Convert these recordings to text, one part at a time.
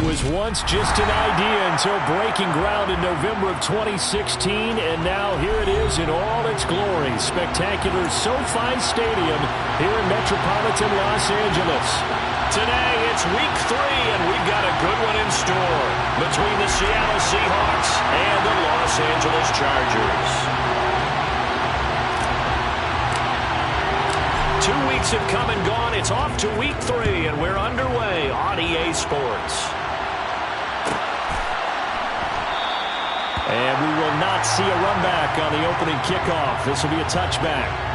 was once just an idea until breaking ground in November of 2016, and now here it is in all its glory. Spectacular SoFi Stadium here in metropolitan Los Angeles. Today, it's week 3, and we've got a good one in store between the Seattle Seahawks and the Los Angeles Chargers. 2 weeks have come and gone. It's off to week 3, and we're underway on EA Sports. And we will not see a run back on the opening kickoff. This will be a touchback.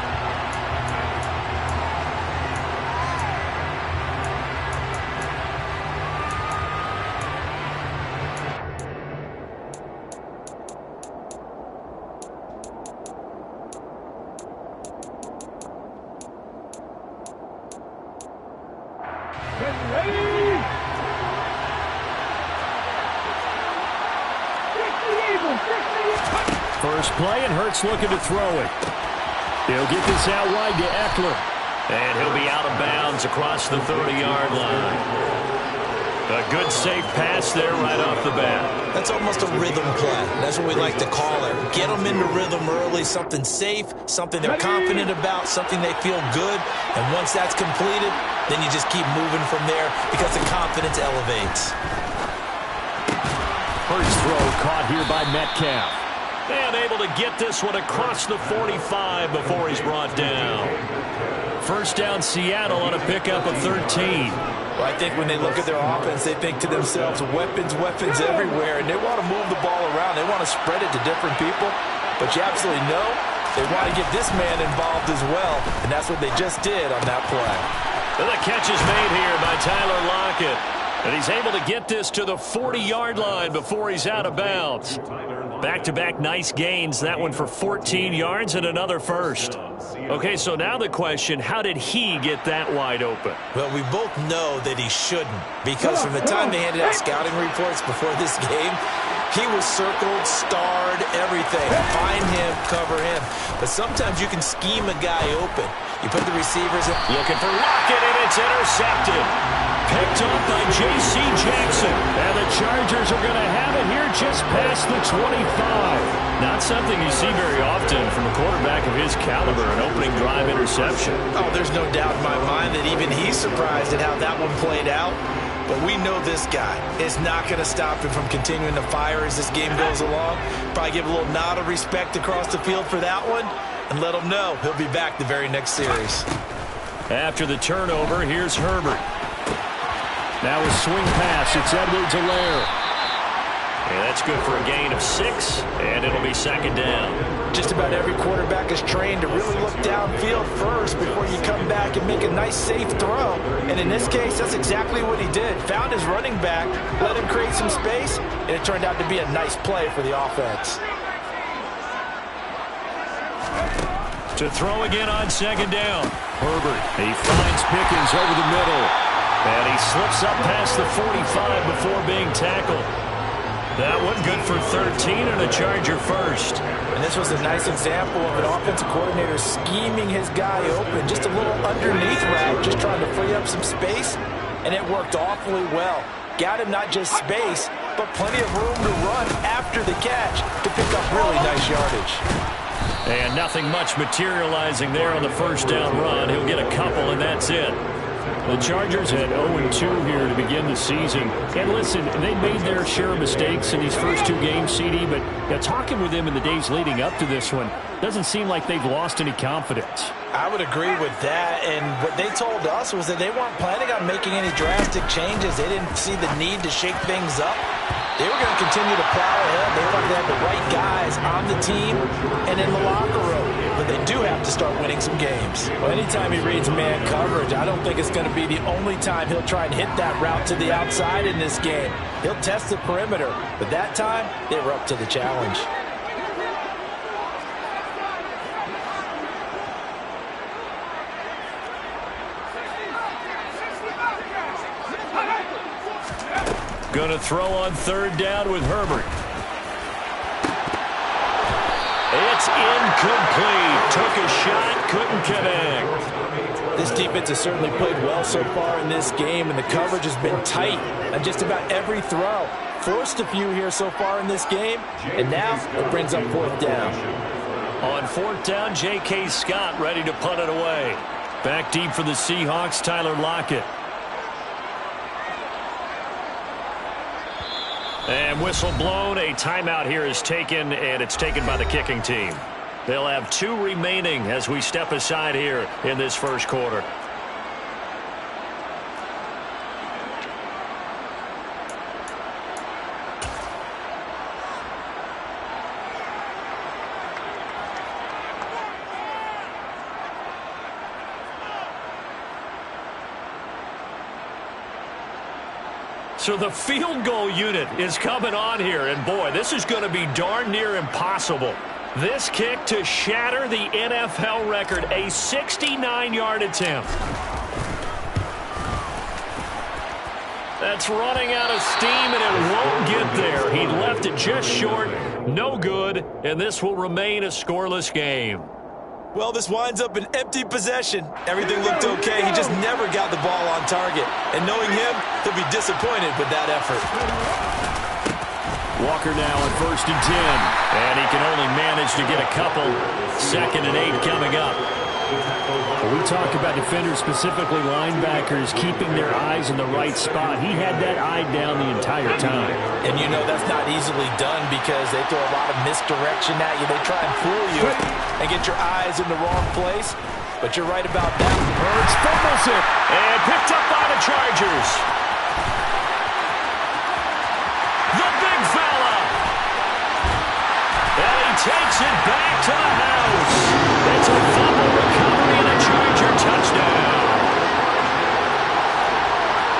First play, and Hurts looking to throw it. He'll get this out wide to Eckler. And he'll be out of bounds across the 30-yard line. A good, safe pass there right off the bat. That's almost a rhythm play. That's what we like to call it. Get them into rhythm early, something safe, something they're confident about, something they feel good. And once that's completed, then you just keep moving from there because the confidence elevates. First throw caught here by Metcalf. And able to get this one across the 45 before he's brought down. First down Seattle on a pickup of 13. Well, I think when they look at their offense, they think to themselves, weapons, weapons everywhere, and they want to move the ball around. They want to spread it to different people, but you absolutely know they want to get this man involved as well, and that's what they just did on that play. And the catch is made here by Tyler Lockett, and he's able to get this to the 40-yard line before he's out of bounds. Back-to-back nice gains, that one for 14 yards and another first. Okay, so now the question, how did he get that wide open? Well, we both know that he shouldn't, because from the time they handed out scouting reports before this game, he was circled, starred, everything. Find him, cover him. But sometimes you can scheme a guy open. You put the receivers in. Looking for Lockett, and it's intercepted. Picked up by J.C. Jackson. And the Chargers are going to have it here just past the 25. Not something you see very often from a quarterback of his caliber, an opening drive interception. Oh, there's no doubt in my mind that even he's surprised at how that one played out. But we know this guy is not going to stop him from continuing to fire as this game goes along. Probably give a little nod of respect across the field for that one and let him know he'll be back the very next series. After the turnover, here's Herbert. Now a swing pass. It's Edwards-Helaire. And that's good for a gain of 6, and it'll be second down. Just about every quarterback is trained to really look downfield first before you come back and make a nice, safe throw. And in this case, that's exactly what he did. Found his running back, let him create some space, and it turned out to be a nice play for the offense. To throw again on second down. Herbert, he finds Pickens over the middle. And he slips up past the 45 before being tackled. That one good for 13 and a Charger first. And this was a nice example of an offensive coordinator scheming his guy open. Just a little underneath route, just trying to free up some space. And it worked awfully well. Got him not just space, but plenty of room to run after the catch to pick up really nice yardage. And nothing much materializing there on the first down run. He'll get a couple, and that's it. The Chargers had 0-2 here to begin the season. And listen, they made their share of mistakes in these first 2 games, CD, but talking with them in the days leading up to this one, doesn't seem like they've lost any confidence. I would agree with that, and what they told us was that they weren't planning on making any drastic changes. They didn't see the need to shake things up. They were going to continue to plow ahead. They thought they had the right guys on the team and in the locker room. But they do have to start winning some games. Well, anytime he reads man coverage, I don't think it's going to be the only time he'll try and hit that route to the outside in this game. He'll test the perimeter. But that time, they were up to the challenge. Going to throw on third down with Herbert. It's incomplete. Took a shot, couldn't connect. This defense has certainly played well so far in this game, and the coverage has been tight on just about every throw. Forced a few here so far in this game, and now it brings up fourth down. On fourth down, J.K. Scott ready to punt it away. Back deep for the Seahawks, Tyler Lockett. And whistle blown. A timeout here is taken, and it's taken by the kicking team. They'll have 2 remaining as we step aside here in this first quarter. So the field goal unit is coming on here, and boy, this is going to be darn near impossible. This kick to shatter the NFL record, a 69-yard attempt. That's running out of steam, and it won't get there. He left it just short, no good, and this will remain a scoreless game. Well, this winds up an empty possession. Everything looked okay. He just never got the ball on target. And knowing him, he'll be disappointed with that effort. Walker now on 1st and 10. And he can only manage to get a couple. 2nd and 8 coming up. When we talk about defenders, specifically linebackers, keeping their eyes in the right spot, he had that eye down the entire time. And you know that's not easily done because they throw a lot of misdirection at you. They try and fool you and get your eyes in the wrong place. But you're right about that. Hurts fumbles it. And picked up by the Chargers. The big fella. And he takes it back to the house. It's a fumble recovery and a Charger touchdown.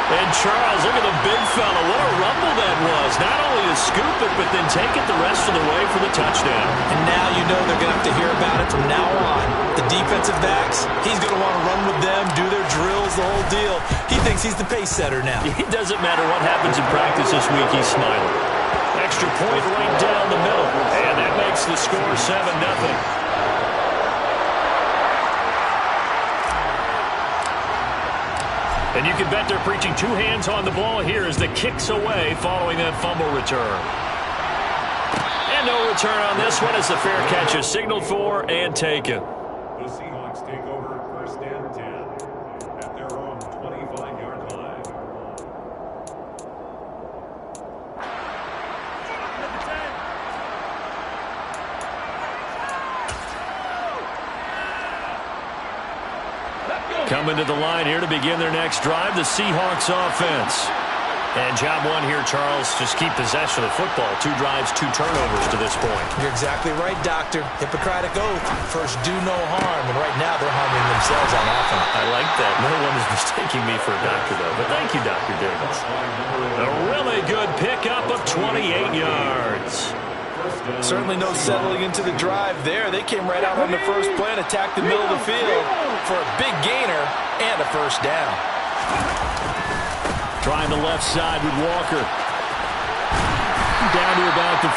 And Charles, look at the big fella. What a rumble that was. Not only to scoop it, but then take it the rest of the way for the touchdown. And now you know they're going to have to hear about it from now on. The defensive backs, he's going to want to run with them, do their drills, the whole deal. He thinks he's the pace setter now. It doesn't matter what happens in practice this week, he's smiling. Extra point right down the middle. And that makes the score 7-0. And you can bet they're preaching 2 hands on the ball here as the kick's away following that fumble return. And no return on this one as the fair catch is signaled for and taken. The Seahawks take over 1st and 10 at their own 25-yard line. Coming to the line here to begin their next drive, the Seahawks offense. And job one here, Charles, just keep possession of the football. 2 drives, 2 turnovers to this point. You're exactly right, Doctor. Hippocratic oath. First, do no harm. And right now, they're harming themselves on offense. I like that. No one is mistaking me for a doctor, though. But thank you, Dr. Davis. A really good pickup of 28 yards. Certainly no settling into the drive there. They came right out on the first play and attacked the middle of the field for a big gainer and a first down. Trying the left side with Walker. Down to about the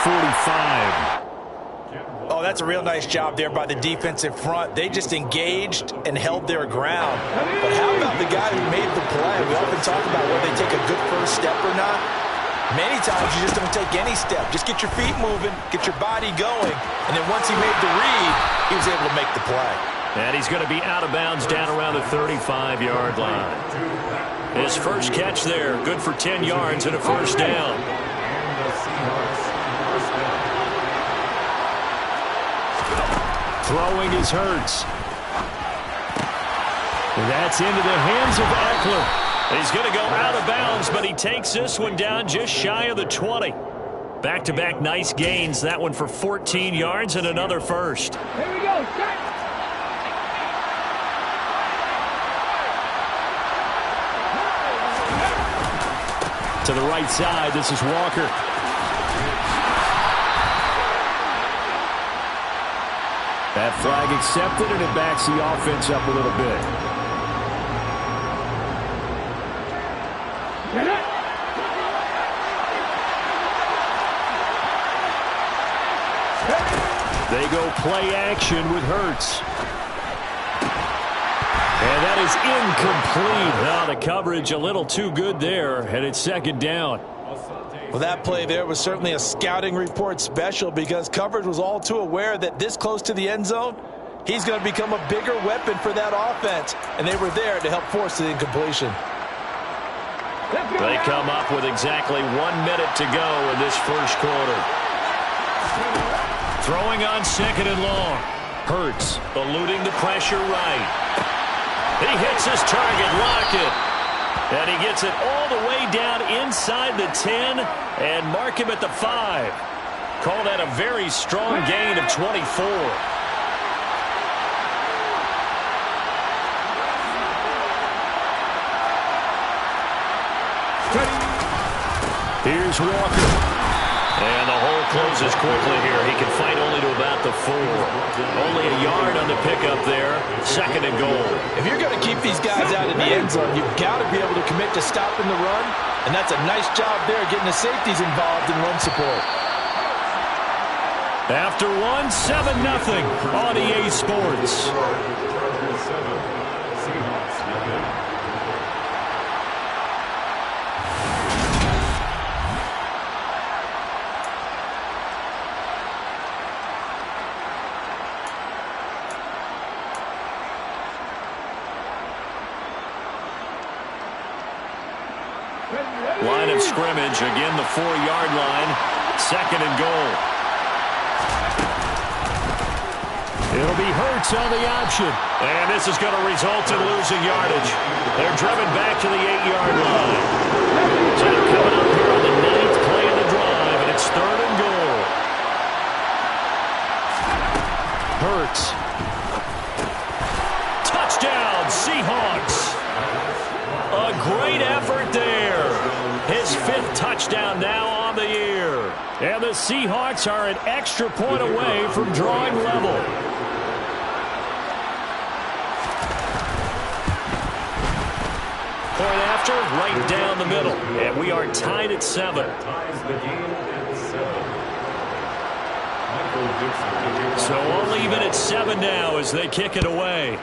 45. Oh, that's a real nice job there by the defensive front. They just engaged and held their ground. But how about the guy who made the play? We often talk about whether they take a good first step or not. Many times you just don't take any step. Just get your feet moving, get your body going, and then once he made the read, he was able to make the play. And he's going to be out of bounds down around the 35-yard line. His first catch there, good for 10 yards and a first down. Throwing is Hurts. That's into the hands of Eckler. He's going to go out of bounds, but he takes this one down just shy of the 20. Back-to-back nice gains. That one for 14 yards and another first. Here we go. Start. To the right side, this is Walker. That flag accepted, and it backs the offense up a little bit. They go play action with Hurts. And that is incomplete. Now the coverage a little too good there, and it's second down. Well, that play there was certainly a scouting report special because coverage was all too aware that this close to the end zone, he's going to become a bigger weapon for that offense, and they were there to help force the incompletion. They come up with exactly 1 minute to go in this first quarter. Throwing on second and long. Hurts Eluding the pressure right. He hits his target, Lockett. And he gets it all the way down inside the 10 and mark him at the 5. Call that a very strong gain of 24. Here's Walker. And the hole closes quickly here. He can fight only to about the 4. Only a yard on the pickup there. Second and goal. If you're going to keep these guys out of the end zone, you've got to be able to commit to stopping the run, and that's a nice job there getting the safeties involved in run support. After 7-0 on EA Sports. Line of scrimmage, again the 4-yard line. Second and goal. It'll be Hurts on the option. And this is going to result in losing yardage. They're driven back to the 8-yard line. So they're coming up here on the 9th play of the drive, and it's third and goal. Hurts. Touchdown, Seahawks. A great effort there. His 5th touchdown now on the year. And the Seahawks are an extra point away from drawing level. Point after, right down the middle. And we are tied at 7. So only even at 7 now as they kick it away.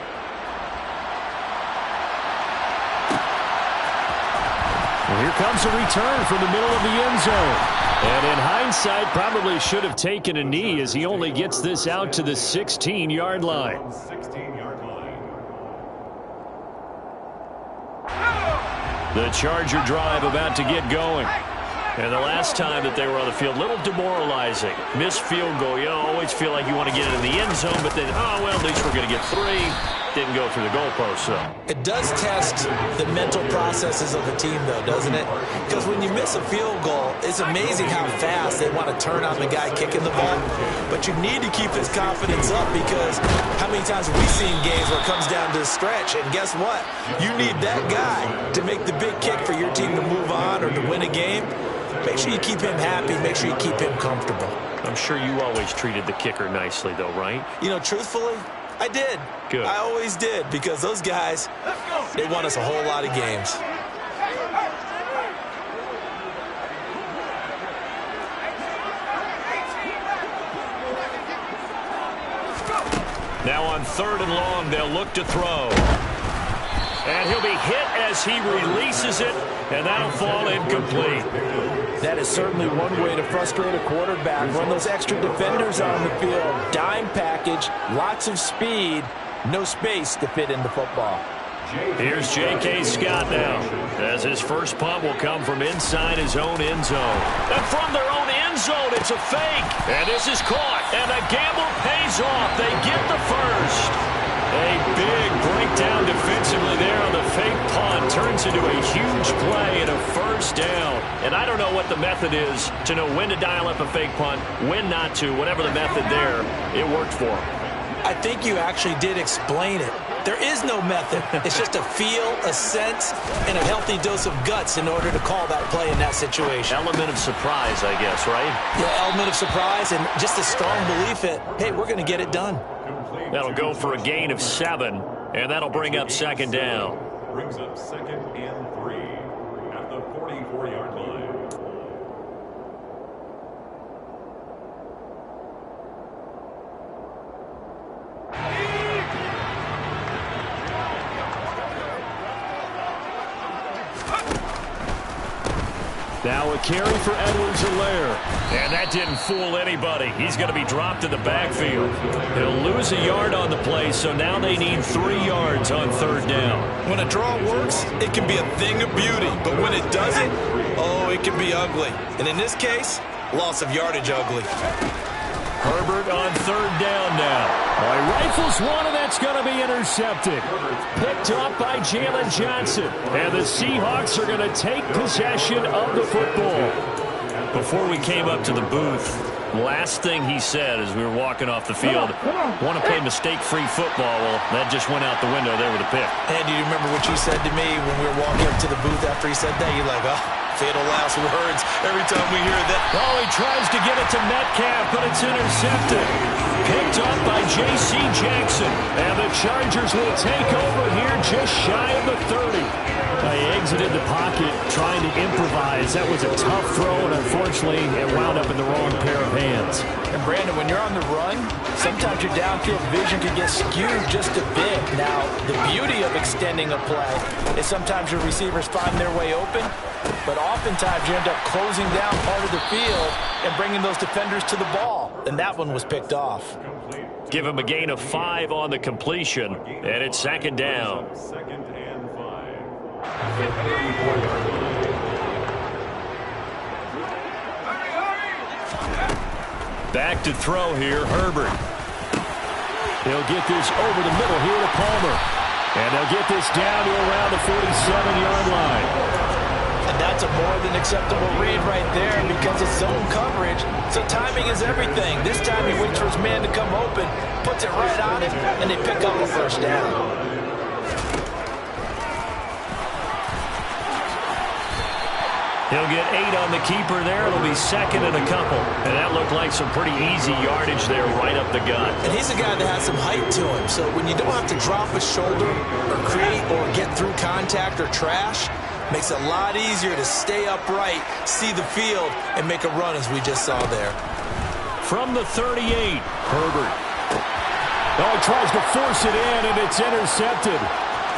Well, here comes a return from the middle of the end zone. And in hindsight, probably should have taken a knee as he only gets this out to the 16-yard line. The Charger drive about to get going. And the last time that they were on the field, a little demoralizing. Missed field goal. You always feel like you want to get it in the end zone, but then, oh, well, at least we're going to get 3. Didn't go through the goalpost, so. It does test the mental processes of the team, though, doesn't it? Because when you miss a field goal, it's amazing how fast they want to turn on the guy kicking the ball. But you need to keep his confidence up because how many times have we seen games where it comes down to the stretch? And guess what? You need that guy to make the big kick for your team to move on or to win a game. Make sure you keep him happy. Make sure you keep him comfortable. I'm sure you always treated the kicker nicely, though, right? You know, truthfully, I did. Good. I always did because those guys, they won us a whole lot of games. Now on 3rd and long, they'll look to throw. And he'll be hit as he releases it, and that'll fall incomplete. That is certainly one way to frustrate a quarterback. Run those extra defenders on the field. Dime package, lots of speed, no space to fit into football. Here's J.K. Scott now, as his first punt will come from inside his own end zone. And from their own end zone, it's a fake. And this is caught, and the gamble pays off. They get the first. A big breakdown defensively there on the fake punt. Turns into a huge play and a first down. And I don't know what the method is to know when to dial up a fake punt, when not to. Whatever the method there, it worked for him. I think you actually did explain it. There is no method. It's just a feel, a sense, and a healthy dose of guts in order to call that play in that situation. Element of surprise, I guess, right? Yeah, element of surprise and just a strong belief that, hey, we're going to get it done. That'll go for a gain of 7, and that'll bring up second down. Brings up 2nd and 3 at the 44-yard line. Now a carry for Edwards-Helaire. And that didn't fool anybody. He's going to be dropped in the backfield. He'll lose a yard on the play, so now they need 3 yards on third down. When a draw works, it can be a thing of beauty. But when it doesn't, oh, it can be ugly. And in this case, loss of yardage ugly. Herbert on third down now. Well, he rifles one, and that's going to be intercepted. Picked up by Jalen Johnson. And the Seahawks are going to take possession of the football. Before we came up to the booth, last thing he said as we were walking off the field, want to play mistake-free football. Well, that just went out the window there with a pick. And do you remember what you said to me when we were walking up to the booth after he said that? You're like, oh, fatal last words every time we hear that. Oh, he tries to get it to Metcalf, but it's intercepted. Picked up by J.C. Jackson. And the Chargers will take over here just shy of the 30. He exited the pocket trying to improvise. That was a tough throw, and unfortunately, it wound up in the wrong pair of hands. And Brandon, when you're on the run, sometimes your downfield vision can get skewed just a bit. Now, the beauty of extending a play is sometimes your receivers find their way open, but oftentimes you end up closing down part of the field and bringing those defenders to the ball. And that one was picked off. Give him a gain of 5 on the completion, and it's second down. Second and 5. Back to throw here, Herbert. He'll get this over the middle here to Palmer. And they'll get this down to around the 47-yard line. And that's a more than acceptable read right there because it's zone coverage. So timing is everything. This time he waits for his man to come open, puts it right on him, and they pick up a first down. He'll get 8 on the keeper there. It'll be second and a couple. And that looked like some pretty easy yardage there right up the gut. And he's a guy that has some height to him. So when you don't have to drop a shoulder or create or get through contact or trash, makes it a lot easier to stay upright, see the field, and make a run as we just saw there. From the 38, Herbert. Oh, he tries to force it in, and it's intercepted.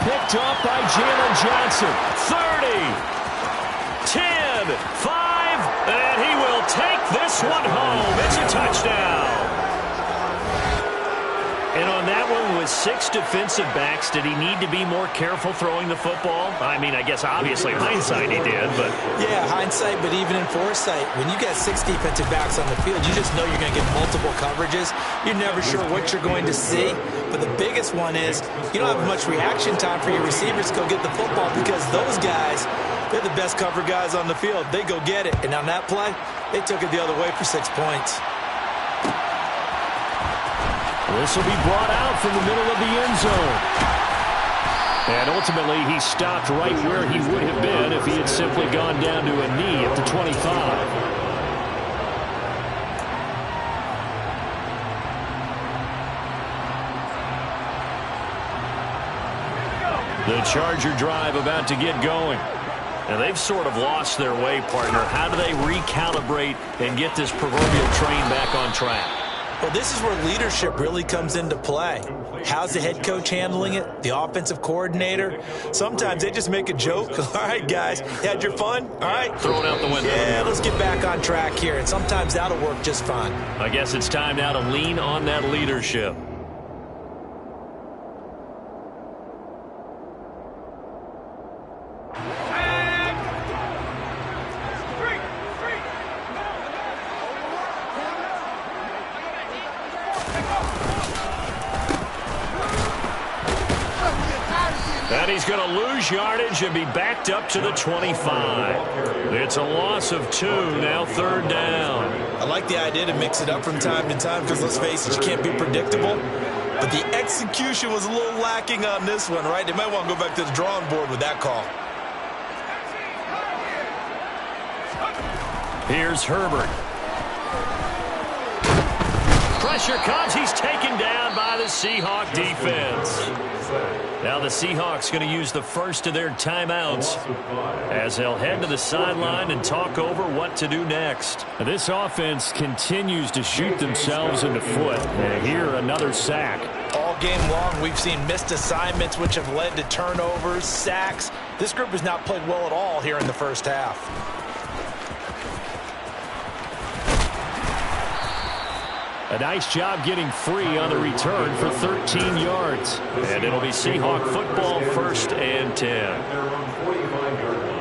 Picked up by Jalen Johnson. 30. 10, 5, and he will take this one home. It's a touchdown. And on that one, with 6 defensive backs, did he need to be more careful throwing the football? I mean, I guess obviously hindsight he did, but... Yeah, hindsight, but even in foresight, when you got 6 defensive backs on the field, you just know you're going to get multiple coverages. You're never sure what you're going to see. But the biggest one is you don't have much reaction time for your receivers to go get the football because those guys... they're the best cover guys on the field. They go get it. And on that play, they took it the other way for 6 points. This will be brought out from the middle of the end zone. And ultimately, he stopped right where he would have been if he had simply gone down to a knee at the 25. The Charger drive about to get going. Now, they've sort of lost their way, partner. How do they recalibrate and get this proverbial train back on track? Well, this is where leadership really comes into play. How's the head coach handling it? The offensive coordinator? Sometimes they just make a joke. All right, guys, you had your fun? All right. Throw it out the window. Yeah, let's get back on track here. And sometimes that'll work just fine. I guess it's time now to lean on that leadership. And he's going to lose yardage and be backed up to the 25. It's a loss of 2, now third down. I like the idea to mix it up from time to time because, let's face it, you can't be predictable. But the execution was a little lacking on this one, right? They might want to go back to the drawing board with that call. Here's Herbert. Pressure comes. He's taken down by the Seahawk defense. Now the Seahawks going to use the first of their timeouts as they'll head to the sideline and talk over what to do next. This offense continues to shoot themselves in the foot. And here, another sack. All game long, we've seen missed assignments, which have led to turnovers, sacks. This group has not played well at all here in the first half. A nice job getting free on the return for 13 yards. And it'll be Seahawk football, 1st and 10. At their own 45-yard line.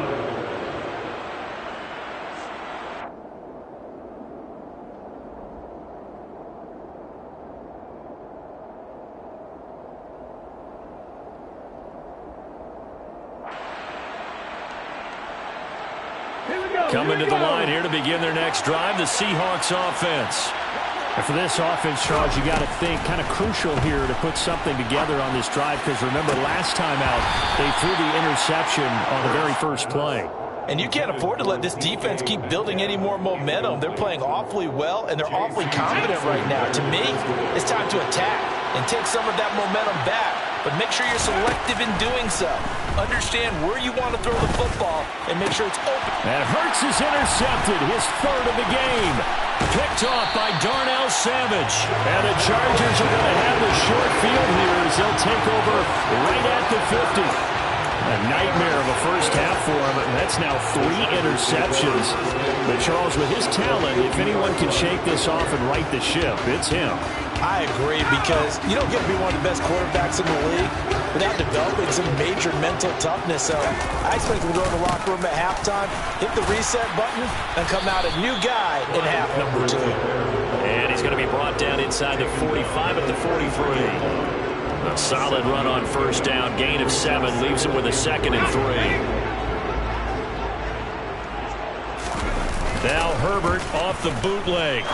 Coming to the line here to begin their next drive, the Seahawks offense. And for this offense, Charles, you got to think kind of crucial here to put something together on this drive, because remember last time out they threw the interception on the very first play. And you can't afford to let this defense keep building any more momentum. They're playing awfully well, and they're awfully confident right now. To me, it's time to attack and take some of that momentum back. But make sure you're selective in doing so. Understand where you want to throw the football and make sure it's open. And Hurts is intercepted, his 3rd of the game. Picked off by Darnell Savage. And the Chargers are going to have the short field here as they'll take over right at the 50. A nightmare of a first half for him, and that's now 3 interceptions. But Charles, with his talent, if anyone can shake this off and right the ship, it's him. I agree, because you don't get to be one of the best quarterbacks in the league without developing some major mental toughness. So I expect him to go in the locker room at halftime, hit the reset button, and come out a new guy in half number 2. And he's going to be brought down inside the 45 at the 43. A solid run on first down, gain of 7, leaves him with a 2nd and 3. Now Herbert off the bootleg.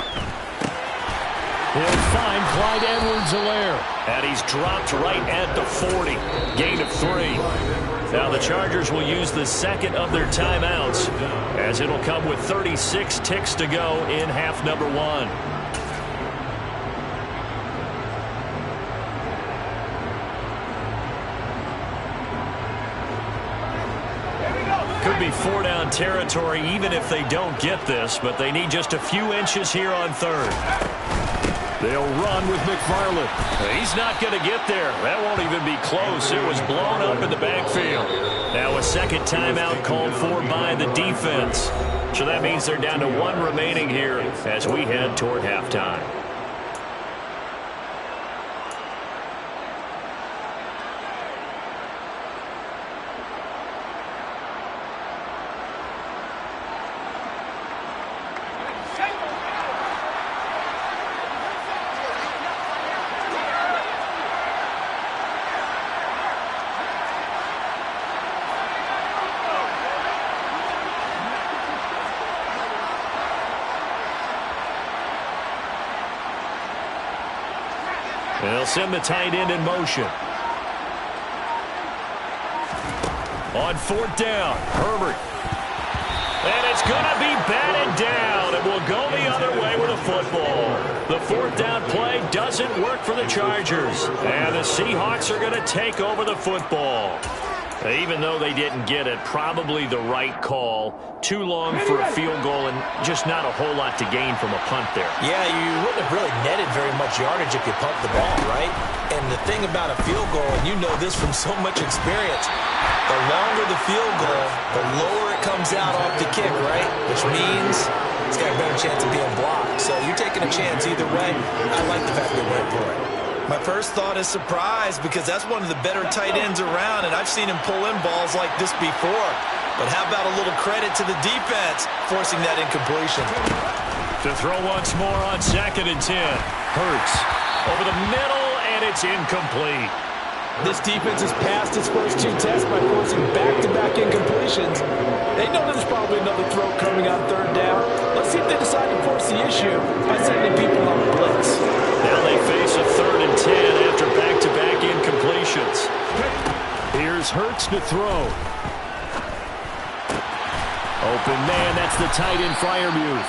He'll find Clyde Edwards-Helaire. And he's dropped right at the 40. Gain of 3. Now the Chargers will use the 2nd of their timeouts, as it'll come with 36 ticks to go in half number 1. Could be 4-down territory even if they don't get this, but they need just a few inches here on 3rd. They'll run with McFarland. He's not going to get there. That won't even be close. It was blown up in the backfield. Now a 2nd timeout called for by the defense. So that means they're down to 1 remaining here as we head toward halftime. They'll send the tight end in motion. On 4th down, Herbert. And it's going to be batted down. It will go the other way with a football. The 4th down play doesn't work for the Chargers. And the Seahawks are going to take over the football. Even though they didn't get it, probably the right call. Too long for a field goal and just not a whole lot to gain from a punt there. Yeah, you wouldn't have really netted very much yardage if you pumped the ball, right? And the thing about a field goal, and you know this from so much experience, the longer the field goal, the lower it comes out off the kick, right? Which means it's got a better chance of being blocked. So you're taking a chance either way. I like the fact they went for it. My first thought is surprise, because that's one of the better tight ends around, and I've seen him pull in balls like this before. But how about a little credit to the defense forcing that incompletion? To throw once more on 2nd and 10. Hurts over the middle, and it's incomplete. This defense has passed its first 2 tests by forcing back-to-back incompletions. They know there's probably another throw coming on 3rd down. Let's see if they decide to force the issue by sending people on the blitz. Now they face a 3rd and 10 after back-to-back incompletions. Here's Hurts to throw. Open man, that's the tight end Freiermuth.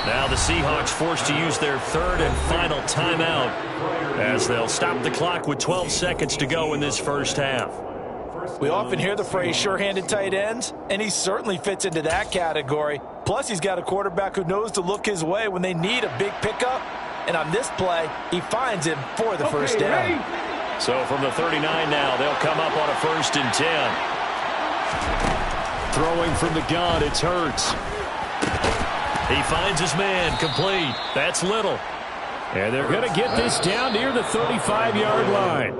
Now the Seahawks forced to use their 3rd and final timeout as they'll stop the clock with 12 seconds to go in this first half. We often hear the phrase sure-handed tight ends, and he certainly fits into that category. Plus, he's got a quarterback who knows to look his way when they need a big pickup. And on this play, he finds him for the first down. So from the 39 now, they'll come up on a 1st and 10. Throwing from the gun, it's Hurts. He finds his man, complete. That's Little. And they're going to get this down near the 35-yard line.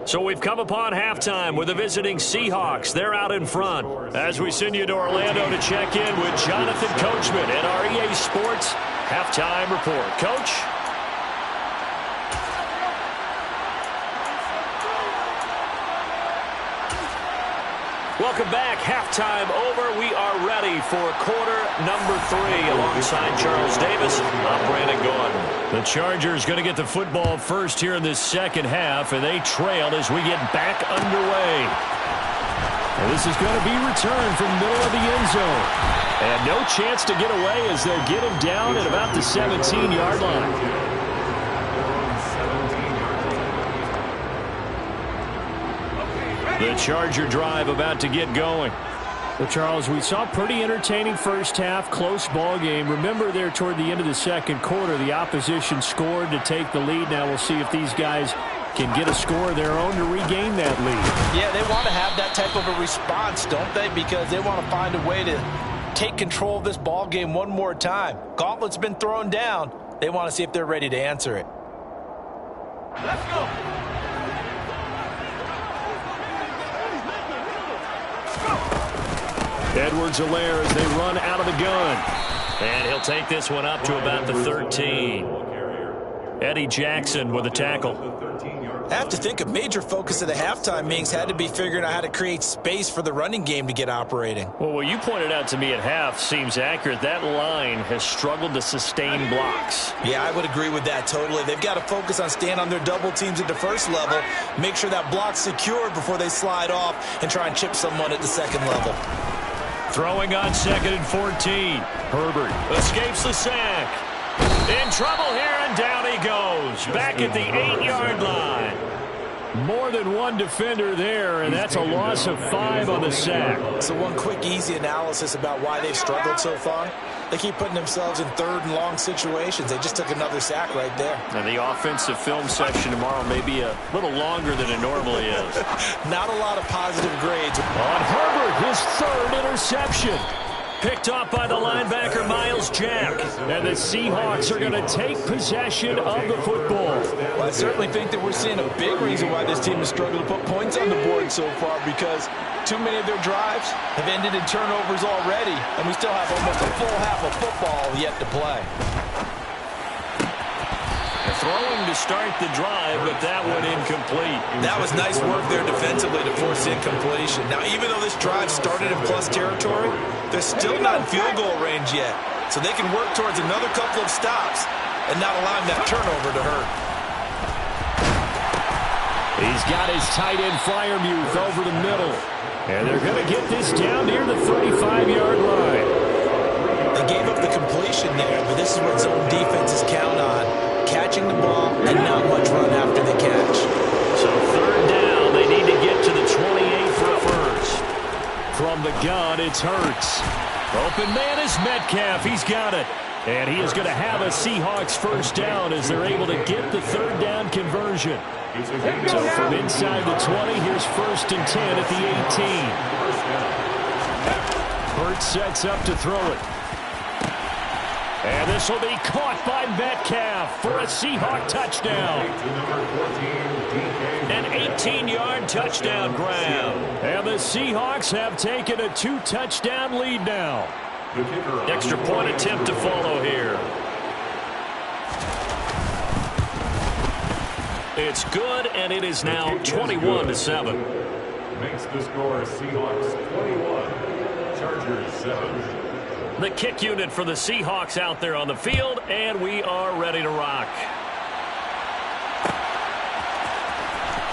So we've come upon halftime with the visiting Seahawks. They're out in front. As we send you to Orlando to check in with Jonathan Coachman at our EA Sports Halftime Report. Coach? Welcome back. Halftime over. We are ready for quarter number 3. Alongside Charles Davis, I'm Brandon Gordon. The Chargers going to get the football first here in this second half, and they trail as we get back underway. And this is going to be returned from the middle of the end zone. And no chance to get away as they'll get him down at about the 17-yard line. The Charger drive about to get going. Well, Charles, we saw pretty entertaining first half, close ball game. Remember there toward the end of the second quarter, the opposition scored to take the lead. Now we'll see if these guys can get a score of their own to regain that lead. Yeah, they want to have that type of a response, don't they? Because they want to find a way to take control of this ball game one more time. Gauntlet's been thrown down. They want to see if they're ready to answer it. Let's go. Edwards-Helaire as they run out of the gun. And he'll take this one up to about the 13. Eddie Jackson with a tackle. I have to think a major focus of the halftime meetings had to be figuring out how to create space for the running game to get operating. Well, what you pointed out to me at half seems accurate. That line has struggled to sustain blocks. Yeah, I would agree with that totally. They've got to focus on staying on their double teams at the first level, make sure that block's secured before they slide off and try and chip someone at the second level. Throwing on 2nd and 14. Herbert escapes the sack. In trouble here, and down he goes. Back at the 8-yard line. More than one defender there, and that's a loss of 5 on the sack. So one quick, easy analysis about why they've struggled so far. They keep putting themselves in third and long situations. They just took another sack right there. And the offensive film section tomorrow may be a little longer than it normally is. Not a lot of positive grades. On Herbert, his 3rd interception. Picked off by the linebacker, Miles Jack. And the Seahawks are going to take possession of the football. Well, I certainly think that we're seeing a big reason why this team has struggled to put points on the board so far, because too many of their drives have ended in turnovers already, and we still have almost a full half of football yet to play. Throwing to start the drive, but that one incomplete. That was nice work there defensively to force incompletion. Now, even though this drive started in plus territory, they're still not in field goal range yet. So they can work towards another couple of stops and not allowing that turnover to hurt. He's got his tight end Fryermuth over the middle. And they're going to get this down near the 35-yard line. They gave up the completion there, but this is what zone defenses count on. Catching the ball and not much run after the catch. So 3rd down, they need to get to the 28 for a first. From the gun, it's Hurts. Open man is Metcalf. He's got it. And he is going to have a Seahawks first down as they're able to get the 3rd down conversion. So from inside the 20, here's 1st and 10 at the 18. Hurts sets up to throw it. And this will be caught by Metcalf for a Seahawk touchdown. An 18-yard touchdown grab. And the Seahawks have taken a 2-touchdown lead now. Extra point attempt to follow here. It's good, and it is now 21-7. Makes the score Seahawks 21, Chargers 7. The kick unit for the Seahawks out there on the field, and we are ready to rock.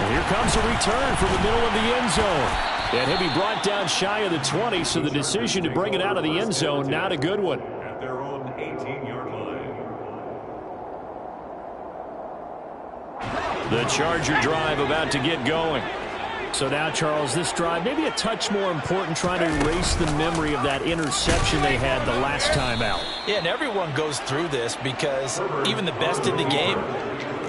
And here comes a return from the middle of the end zone. And he'll be brought down shy of the 20, so the decision to bring it out of the end zone, not a good one. At their own 18-yard line. The Charger drive about to get going. So now, Charles, this drive maybe a touch more important, trying to erase the memory of that interception they had the last time out. Yeah, and everyone goes through this because even the best in the game,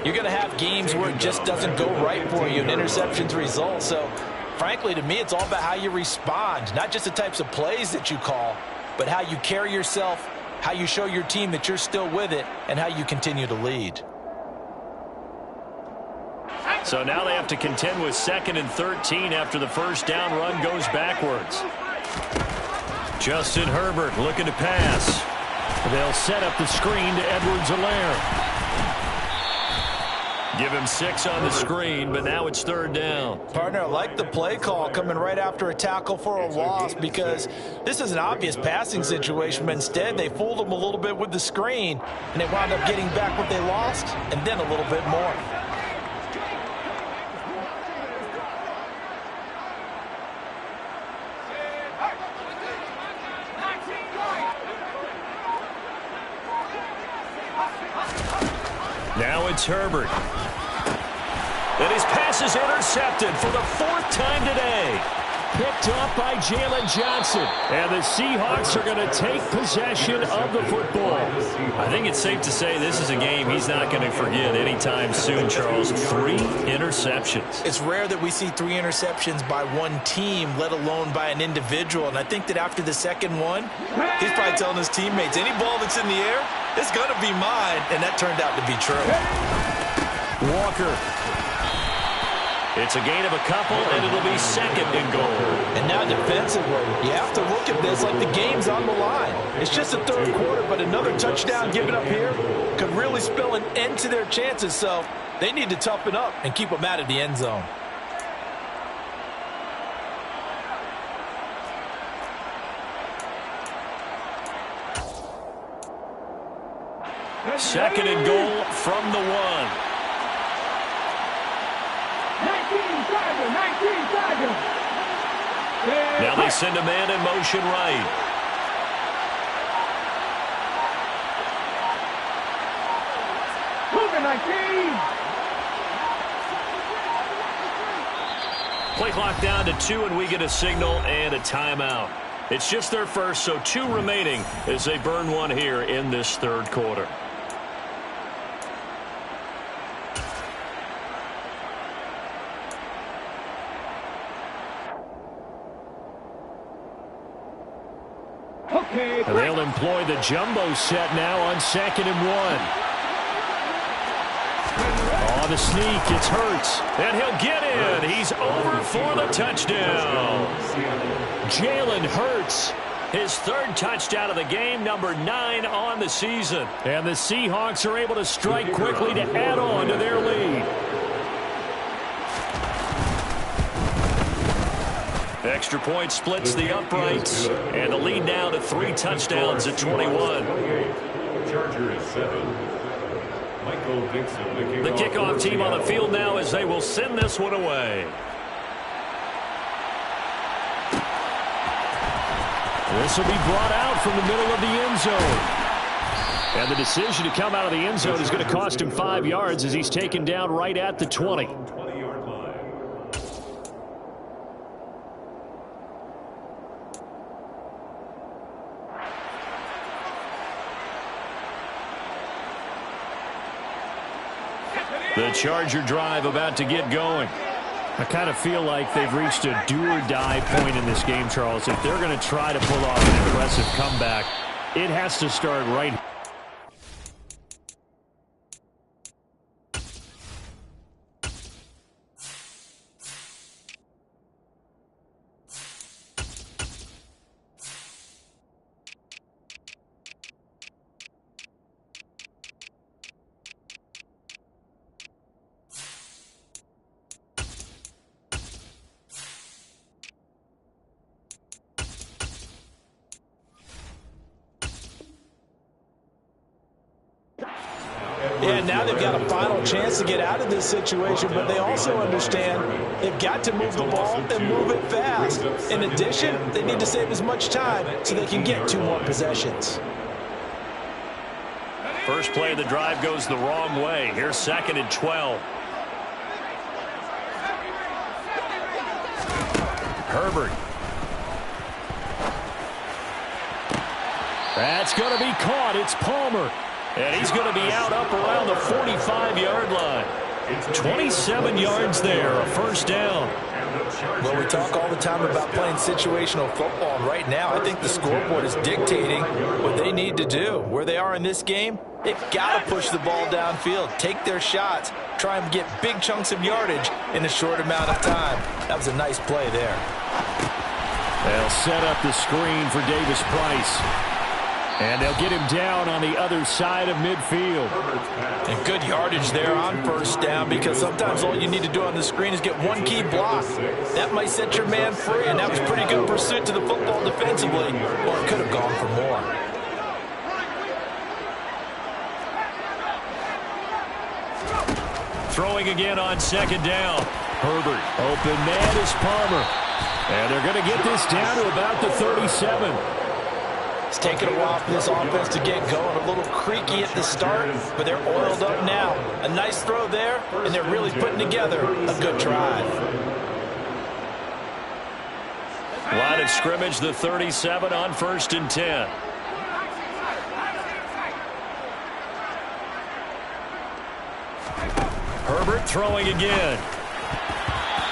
you're going to have games where it just doesn't go right for you and interceptions result. So, frankly, to me, it's all about how you respond, not just the types of plays that you call, but how you carry yourself how you show your team that you're still with it, and how you continue to lead. So now they have to contend with 2nd and 13 after the first down run goes backwards. Justin Herbert looking to pass. They'll set up the screen to Edwards-Helaire. Give him 6 on the screen, but now it's 3rd down. Partner, I like the play call coming right after a tackle for a loss, because this is an obvious passing situation, but instead they fooled them a little bit with the screen, and they wound up getting back what they lost, and then a little bit more. Now it's Herbert. And his pass is intercepted for the 4th time today. Picked up by Jalen Johnson. And the Seahawks are going to take possession of the football. I think it's safe to say this is a game he's not going to forget anytime soon, Charles. 3 interceptions. It's rare that we see 3 interceptions by one team, let alone by an individual. And I think that after the second one, he's probably telling his teammates, any ball that's in the air, it's going to be mine. And that turned out to be true. Walker. It's a gain of a couple, and it'll be 2nd and goal. And now defensively, you have to look at this like the game's on the line. It's just a 3rd quarter, but another touchdown given up here could really spell an end to their chances. So they need to toughen up and keep them out of the end zone. Second and goal from the 1. Now they send a man in motion right. Play clock down to 2, and we get a signal and a timeout. It's just their first, so 2 remaining as they burn 1 here in this 3rd quarter. And they'll employ the jumbo set now on 2nd and 1. Oh, the sneak. It's Hurts. And he'll get in. He's over for the touchdown. Jalen Hurts. His 3rd touchdown of the game, number 9 on the season. And the Seahawks are able to strike quickly to add on to their lead. Extra point splits the uprights, and the lead now to 3 touchdowns at 21. Chargers 7. Michael Dixon, the kickoff team on the field now as they will send this one away. This will be brought out from the middle of the end zone. And the decision to come out of the end zone is going to cost him 5 yards as he's taken down right at the 20. 20-yard line. The Charger drive about to get going. I kind of feel like they've reached a do-or-die point in this game, Charles. If they're going to try to pull off an impressive comeback, it has to start right. Yeah, now they've got a final chance to get out of this situation, but they also understand they've got to move the ball and move it fast. In addition, they need to save as much time so they can get 2 more possessions. First play of the drive goes the wrong way. Here's 2nd and 12. Herbert. That's going to be caught. It's Palmer. And he's going to be out up around the 45-yard line. 27 yards there, a first down. Well, we talk all the time about playing situational football, and right now I think the scoreboard is dictating what they need to do. Where they are in this game, they've got to push the ball downfield, take their shots, try and get big chunks of yardage in a short amount of time. That was a nice play there. They'll set up the screen for Davis Price. And they'll get him down on the other side of midfield. And good yardage there on first down, because sometimes all you need to do on the screen is get one key block. That might set your man free, and that was pretty good pursuit to the football defensively, or it could have gone for more. Throwing again on second down. Herbert. Open man is Palmer. And they're going to get this down to about the 37. It's taken a while for this offense to get going. A little creaky at the start, but they're oiled up now. A nice throw there, and they're really putting together a good drive. Line of scrimmage, the 37 on 1st and 10. Herbert throwing again.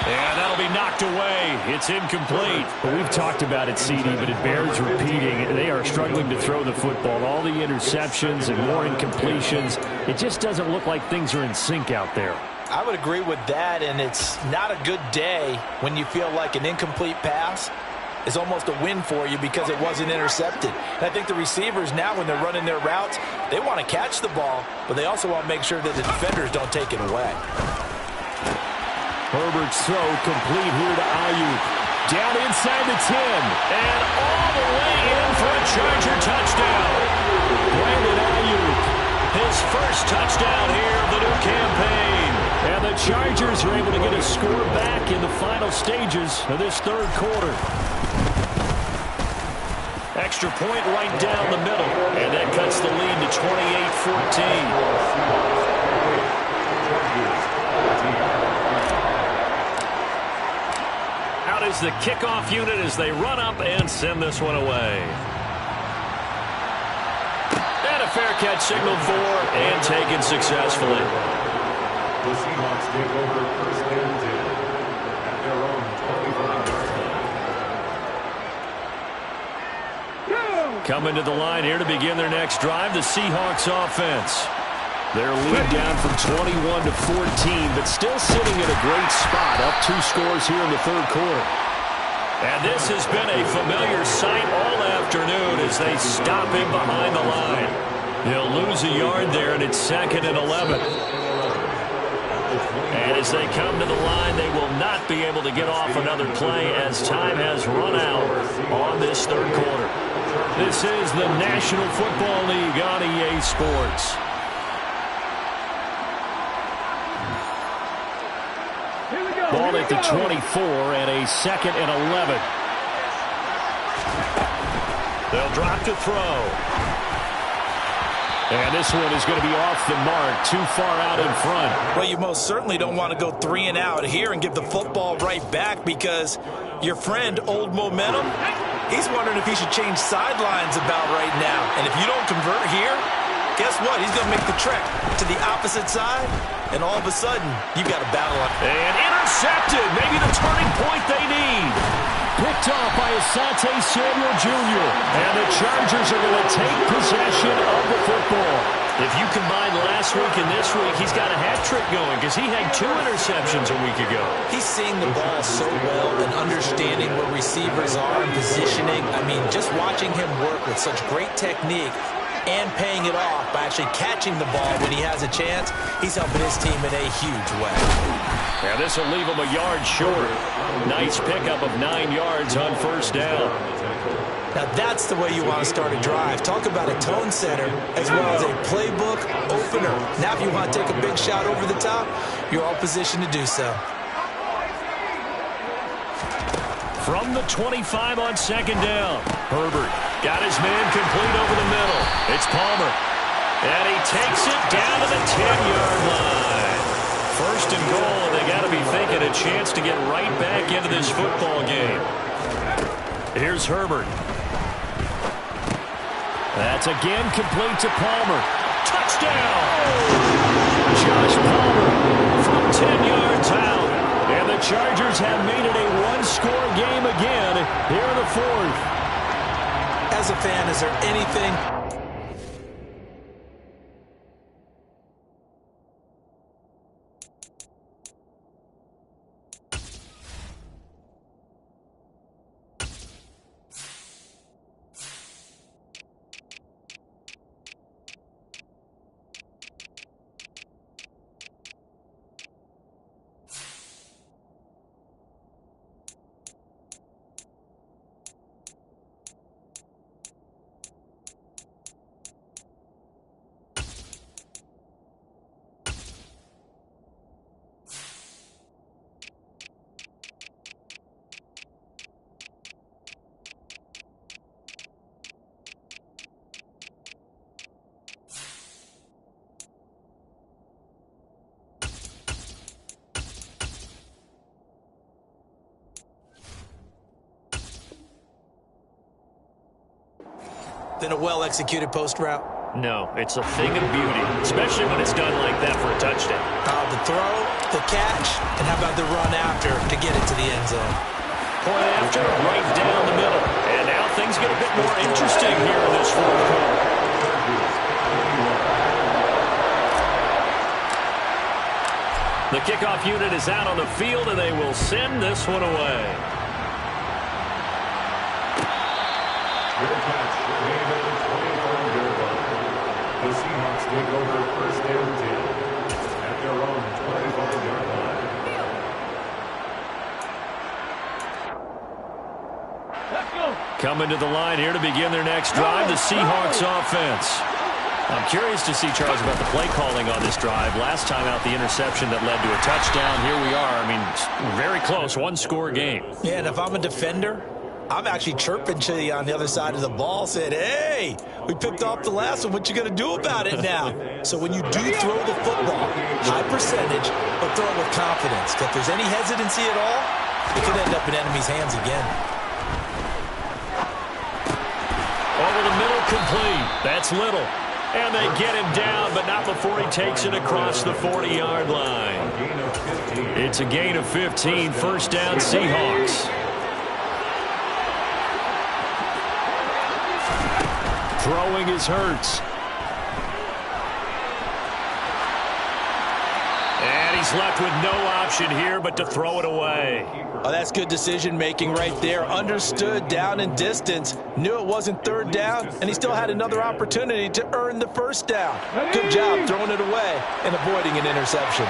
And that'll be knocked away. It's incomplete. Well, we've talked about it, CD, but it bears repeating. They are struggling to throw the football. All the interceptions and more incompletions. It just doesn't look like things are in sync out there. I would agree with that, and it's not a good day when you feel like an incomplete pass is almost a win for you because it wasn't intercepted. And I think the receivers now, when they're running their routes, they want to catch the ball, but they also want to make sure that the defenders don't take it away. Herbert's throw complete here to Ayuk. Down inside the 10. And all the way in for a Charger touchdown. Brandon Ayuk. His first touchdown here of the new campaign. And the Chargers are able to get a score back in the final stages of this third quarter. Extra point right down the middle. And that cuts the lead to 28-14. Out is the kickoff unit as they run up and send this one away. And a fair catch signaled for and taken successfully. The Seahawks take over 1st and 10 at their own 25. Coming to the line here to begin their next drive, the Seahawks offense. Their lead down from 21 to 14, but still sitting in a great spot, up 2 scores here in the third quarter. And this has been a familiar sight all afternoon as they stop him behind the line. He'll lose a yard there, and it's 2nd and 11. And as they come to the line, they will not be able to get off another play as time has run out on this third quarter. This is the National Football League on EA Sports. Ball at the 24 and a 2nd and 11. They'll drop to throw. And this one is going to be off the mark, too far out in front. Well, you most certainly don't want to go 3 and out here and give the football right back, because your friend, Old Momentum, he's wondering if he should change sidelines about right now. And if you don't convert here, guess what? He's going to make the trek to the opposite side, and all of a sudden, you've got a battle. And intercepted. Maybe the turning point they need. Picked off by Asante Samuel Jr. And the Chargers are going to take possession of the football. If you combine last week and this week, he's got a hat trick going because he had 2 interceptions a week ago. He's seeing the ball so well and understanding where receivers are and positioning. I mean, just watching him work with such great technique and paying it off by actually catching the ball when he has a chance, he's helping his team in a huge way. Yeah, this will leave him a yard short. Nice pickup of 9 yards on first down. Now that's the way you want to start a drive. Talk about a tone setter as well as a playbook opener. Now if you want to take a big shot over the top, you're all positioned to do so. From the 25 on second down, Herbert got his man complete over the middle. It's Palmer. And he takes it down to the 10-yard line. First and goal, and they got to be thinking a chance to get right back into this football game. Here's Herbert. That's again complete to Palmer. Touchdown! Josh Palmer from 10 yards out. And the Chargers have made it a fourth. As a fan, is there anything... than a well-executed post route? No, it's a thing of beauty, especially when it's done like that for a touchdown. The throw, the catch, and how about the run after to get it to the end zone? Point after, right down the middle. And now things get a bit more interesting here in this fourth quarter. The kickoff unit is out on the field, and they will send this one away. Good catch. Made at the 24-yard line. The Seahawks take over first down 10 at their own 25-yard line. Coming to the line here to begin their next drive, the Seahawks offense. I'm curious to see, Charles, about the play calling on this drive. Last time out, the interception that led to a touchdown. Here we are. I mean, very close, one-score game. Yeah, and if I'm a defender, I'm actually chirping to you on the other side of the ball, saying, hey, we picked off the last one. What you going to do about it now? So when you do throw the football, high percentage, but throw it with confidence. If there's any hesitancy at all, it could end up in enemy's hands again. Over the middle, complete. That's Little. And they get him down, but not before he takes it across the 40-yard line. It's a gain of 15, first down Seahawks. Throwing is Hurts. And he's left with no option here but to throw it away. Oh, that's good decision-making right there. Understood down and distance. Knew it wasn't third down, and he still had another opportunity to earn the first down. Good job throwing it away and avoiding an interception.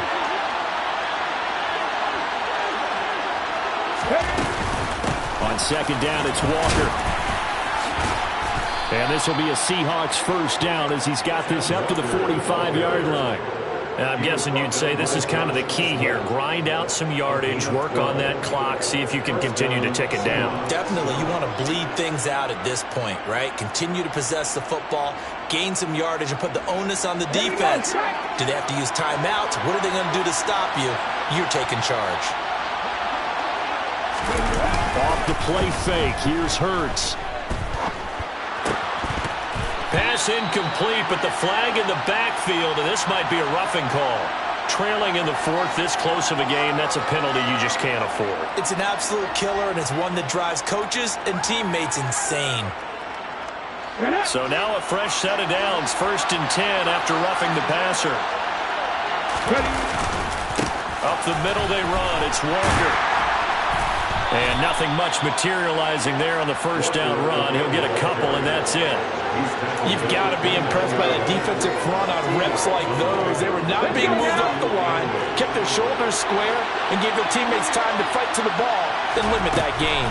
On second down, it's Walker. And this will be a Seahawks first down as he's got this up to the 45-yard line. And I'm guessing you'd say this is kind of the key here. Grind out some yardage, work on that clock, see if you can continue to tick it down. Definitely, you want to bleed things out at this point, right? Continue to possess the football, gain some yardage, and put the onus on the defense. Do they have to use timeouts? What are they going to do to stop you? You're taking charge. Off the play fake, here's Hurts. Pass incomplete, but the flag in the backfield, and this might be a roughing call. Trailing in the fourth, this close of a game, that's a penalty you just can't afford. It's an absolute killer, and it's one that drives coaches and teammates insane. So now a fresh set of downs, 1st and 10 after roughing the passer. Up the middle they run, it's Walker. And nothing much materializing there on the first down run. He'll get a couple, and that's it. You've got to be impressed by the defensive front on reps like those. They were not being moved up the line, kept their shoulders square, and gave their teammates time to fight to the ball, then limit that gain.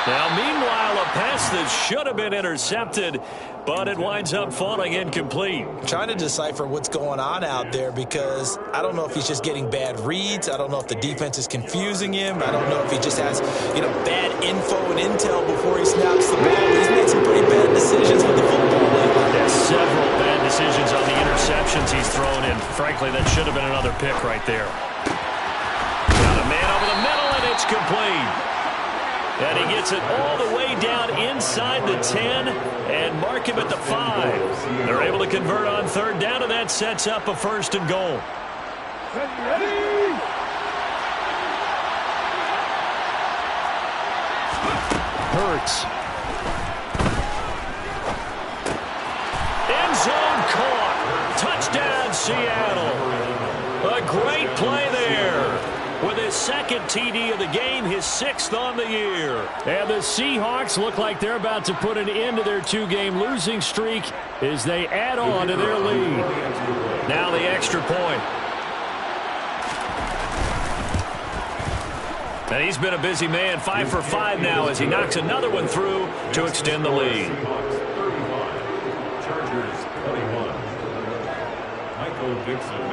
Now, meanwhile, a pass that should have been intercepted, but it winds up falling incomplete. Trying to decipher what's going on out there because I don't know if he's just getting bad reads. I don't know if the defense is confusing him. I don't know if he just has, bad info and intel before he snaps the ball. But he's made some pretty bad decisions with the football lately. There's several bad decisions on the interceptions he's thrown in. Frankly, that should have been another pick right there. Got a man over the middle, and it's complete. And he gets it all the way down inside the 10 and mark him at the 5. They're able to convert on third down, and that sets up a 1st and goal. Hurts. End zone caught. Touchdown, Seattle. A great play there. With his second TD of the game, his 6th on the year. And the Seahawks look like they're about to put an end to their 2-game losing streak as they add on to their lead. Now the extra point. And he's been a busy man, 5 for 5 now as he knocks another one through to extend the lead.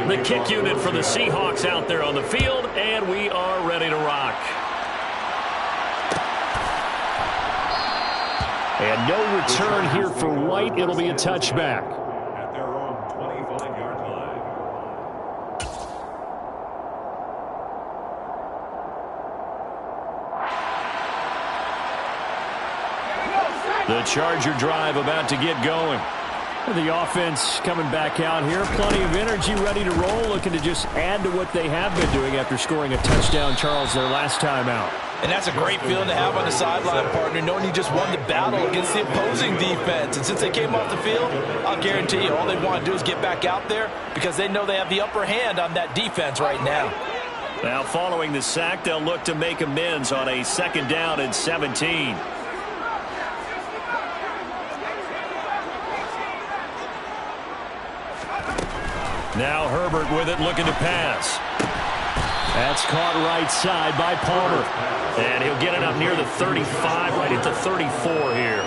The kick unit for the Seahawks out there on the field, and we are ready to rock. And no return here for White. It'll be a touchback. At their own 25-yard line. The Charger drive about to get going. The offense coming back out here. Plenty of energy, ready to roll, looking to just add to what they have been doing after scoring a touchdown, Charles, their last time out. And that's a great feeling to have on the sideline, partner, knowing you just won the battle against the opposing defense. And since they came off the field, I'll guarantee you all they want to do is get back out there because they know they have the upper hand on that defense right now. Now following the sack, they'll look to make amends on a 2nd down and 17. Now Herbert with it, looking to pass. That's caught right side by Palmer. And he'll get it up near the 35, right at the 34 here.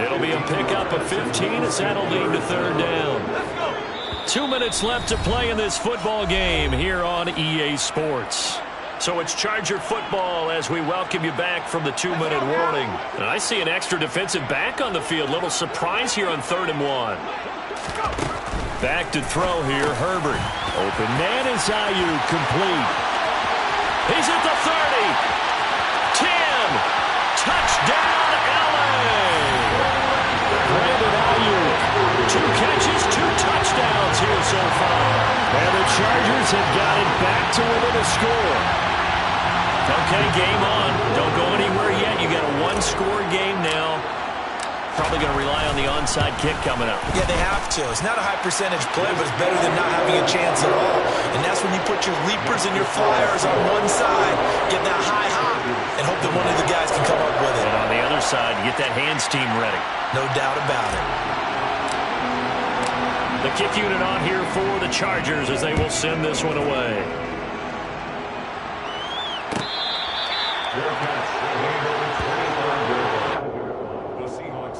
It'll be a pickup of 15 as that'll lead to 3rd down. 2 minutes left to play in this football game here on EA Sports. So it's Charger football as we welcome you back from the 2-minute warning. And I see an extra defensive back on the field. Little surprise here on 3rd and 1. Back to throw here, Herbert. Open man is Ayuk, complete. He's at the 30. 10. Touchdown, LA. Brandon Ayuk. 2 catches, 2 touchdowns here so far. And the Chargers have got it back to within a score. Okay, game on. Don't go anywhere yet. You got a 1-score game now. Probably going to rely on the onside kick coming up. Yeah, they have to. It's not a high percentage play, but it's better than not having a chance at all. And that's when you put your leapers and your flyers on one side, get that high hop, and hope that one of the guys can come up with it. And on the other side, you get that hands team ready. No doubt about it. The kick unit on here for the Chargers as they will send this one away.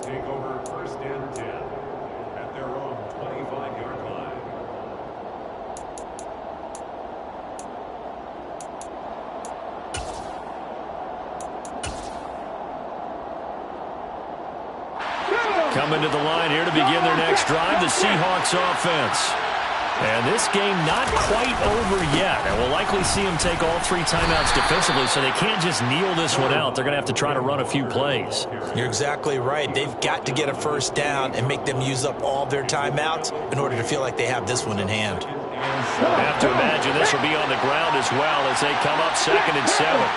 Take over 1st and 10 at their own 25-yard line. Coming to the line here to begin their next drive, the Seahawks offense. And this game not quite over yet. And we'll likely see them take all 3 timeouts defensively, so they can't just kneel this one out. They're going to have to try to run a few plays. You're exactly right. They've got to get a 1st down and make them use up all their timeouts in order to feel like they have this one in hand. I have to imagine this will be on the ground as well as they come up 2nd and 7.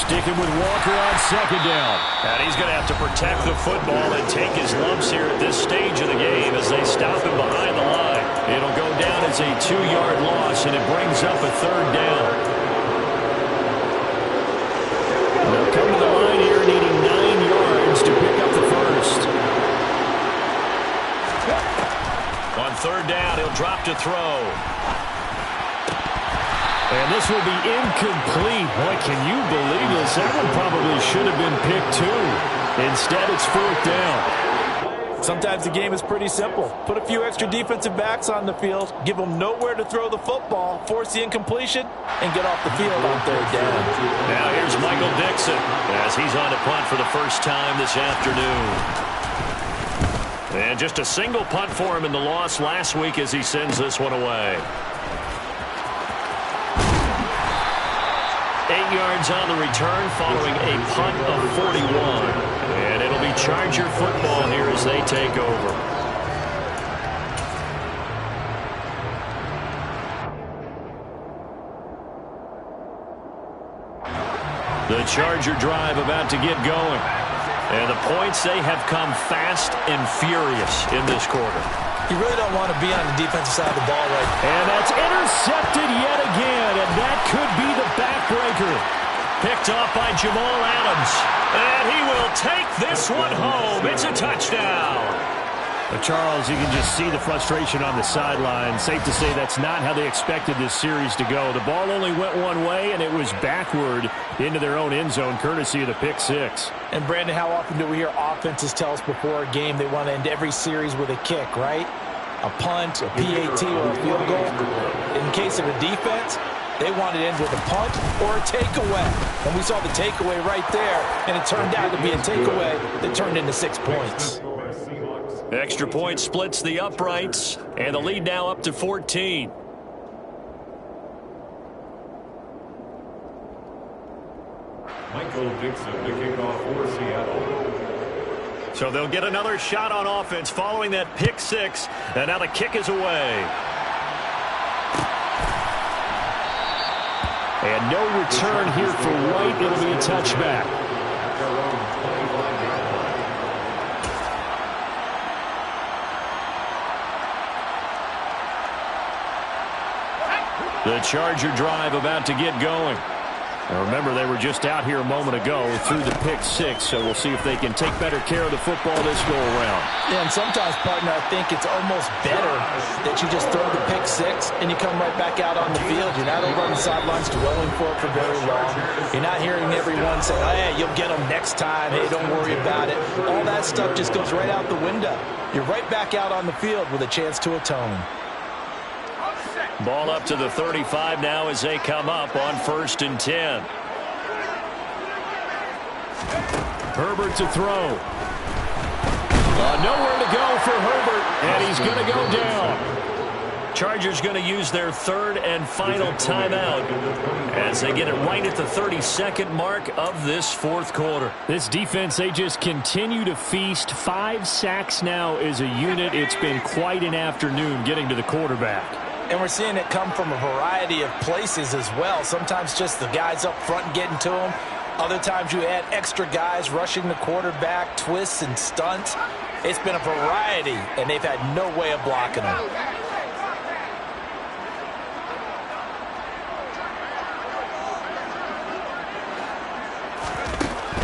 Sticking with Walker on 2nd down. And he's going to have to protect the football and take his lumps here at this stage of the game as they stop him behind the line. It'll go down as a 2-yard loss, and it brings up a 3rd down. They'll come to the line here needing 9 yards to pick up the 1st. On 3rd down, he'll drop to throw. And this will be incomplete. Boy, can you believe this? That one probably should have been picked too. Instead, it's 4th down. Sometimes the game is pretty simple. Put a few extra defensive backs on the field, give them nowhere to throw the football, force the incompletion, and get off the field on 3rd down. Now here's Michael Dixon as he's on a punt for the first time this afternoon. And just a single punt for him in the loss last week as he sends this one away. 8 yards on the return following a punt of 41. And it'll be Charger football here as they take over. The Charger drive about to get going. And the points, they have come fast and furious in this quarter. You really don't want to be on the defensive side of the ball right now. And that's intercepted yet again, and that could be the backbreaker. Picked off by Jamal Adams. And he will take this one home. It's a touchdown. Charles, you can just see the frustration on the sideline. Safe to say that's not how they expected this series to go. The ball only went one way, and it was backward into their own end zone, courtesy of the pick six. And, Brandon, how often do we hear offenses tell us before a game they want to end every series with a kick, right? A punt, a PAT, or a field goal. In case of a defense, they want it to end with a punt or a takeaway. And we saw the takeaway right there, and it turned out to be a takeaway that turned into 6 points. Extra point splits the uprights, and the lead now up to 14. Michael Dixon, the kickoff for Seattle. So they'll get another shot on offense following that pick six, and now the kick is away. And no return here for White. It'll be a touchback. The Charger drive about to get going. Now remember, they were just out here a moment ago through the pick six, so we'll see if they can take better care of the football this go-around. Yeah, and sometimes, partner, I think it's almost better that you just throw the pick six and you come right back out on the field. You're not over on the sidelines dwelling for it for very long. You're not hearing everyone say, oh, hey, you'll get them next time. Hey, don't worry about it. All that stuff just goes right out the window. You're right back out on the field with a chance to atone. Ball up to the 35 now as they come up on 1st and 10. Herbert to throw. Nowhere to go for Herbert, and he's going to go down. Chargers going to use their 3rd and final timeout as they get it right at the 32nd mark of this 4th quarter. This defense, they just continue to feast. 5 sacks now as a unit. It's been quite an afternoon getting to the quarterback. And we're seeing it come from a variety of places as well. Sometimes just the guys up front and getting to them. Other times you add extra guys rushing the quarterback, twists and stunts. It's been a variety, and they've had no way of blocking them.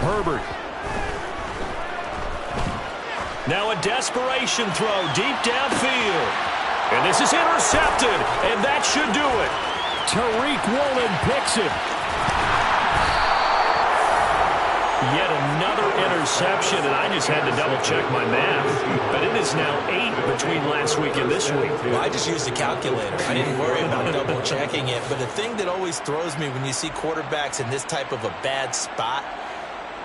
Herbert. Now a desperation throw deep downfield. And this is intercepted, and that should do it. Tariq Woolen picks it. Yet another interception, and I just had to double-check my math. But it is now 8 between last week and this week. Well, I just used a calculator. I didn't worry about double-checking it. But the thing that always throws me when you see quarterbacks in this type of a bad spot,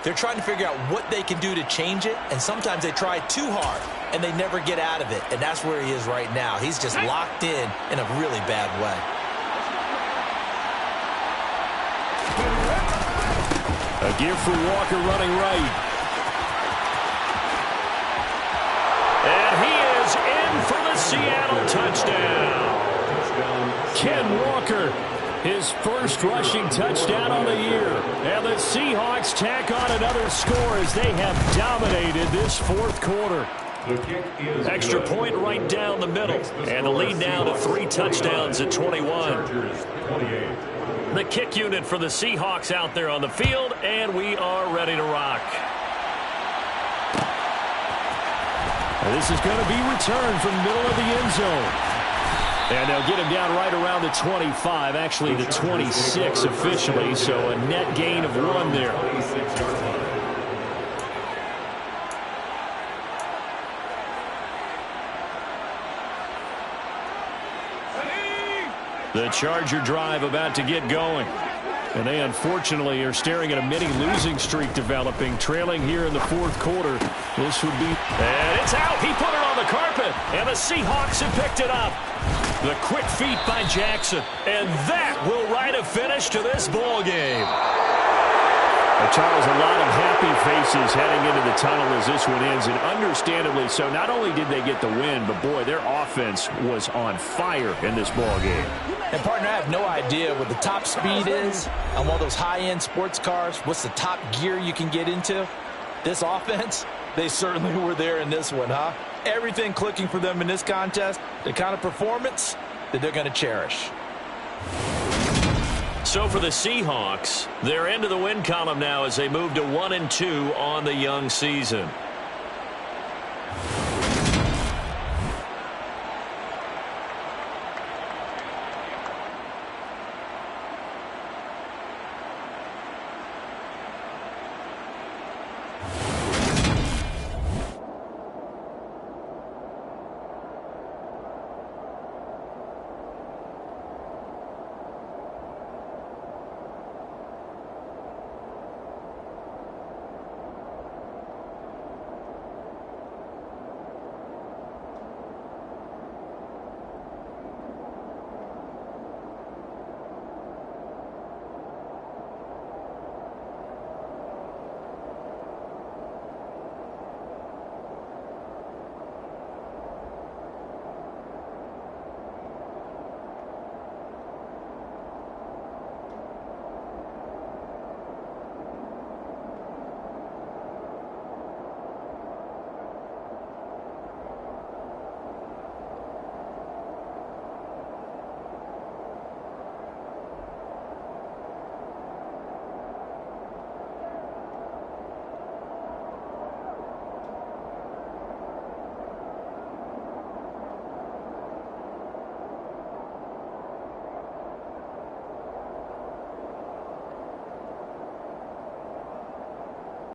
they're trying to figure out what they can do to change it, and sometimes they try too hard, and they never get out of it, and that's where he is right now. He's just locked in a really bad way. A give for Walker running right. And he is in for the Seattle touchdown. Ken Walker, his first rushing touchdown on the year. And the Seahawks tack on another score as they have dominated this 4th quarter. Extra point right down the middle. And the lead now to 3 touchdowns at 21. The kick unit for the Seahawks out there on the field, and we are ready to rock. And this is going to be returned from the middle of the end zone. And they'll get him down right around the 25, actually the 26 officially, so a net gain of 1 there. The Charger drive about to get going. And they unfortunately are staring at a mini losing streak developing, trailing here in the 4th quarter. This would be... And it's out. He put it on the carpet. And the Seahawks have picked it up. The quick feet by Jackson. And that will write a finish to this ball game. Charles, a lot of happy faces heading into the tunnel as this one ends, and understandably so. Not only did they get the win, but, boy, their offense was on fire in this ball game. And, partner, I have no idea what the top speed is on one of those high-end sports cars. What's the top gear you can get into? This offense, they certainly were there in this one, huh? Everything clicking for them in this contest, the kind of performance that they're going to cherish. So for the Seahawks, they're into the win column now as they move to 1-2 on the young season.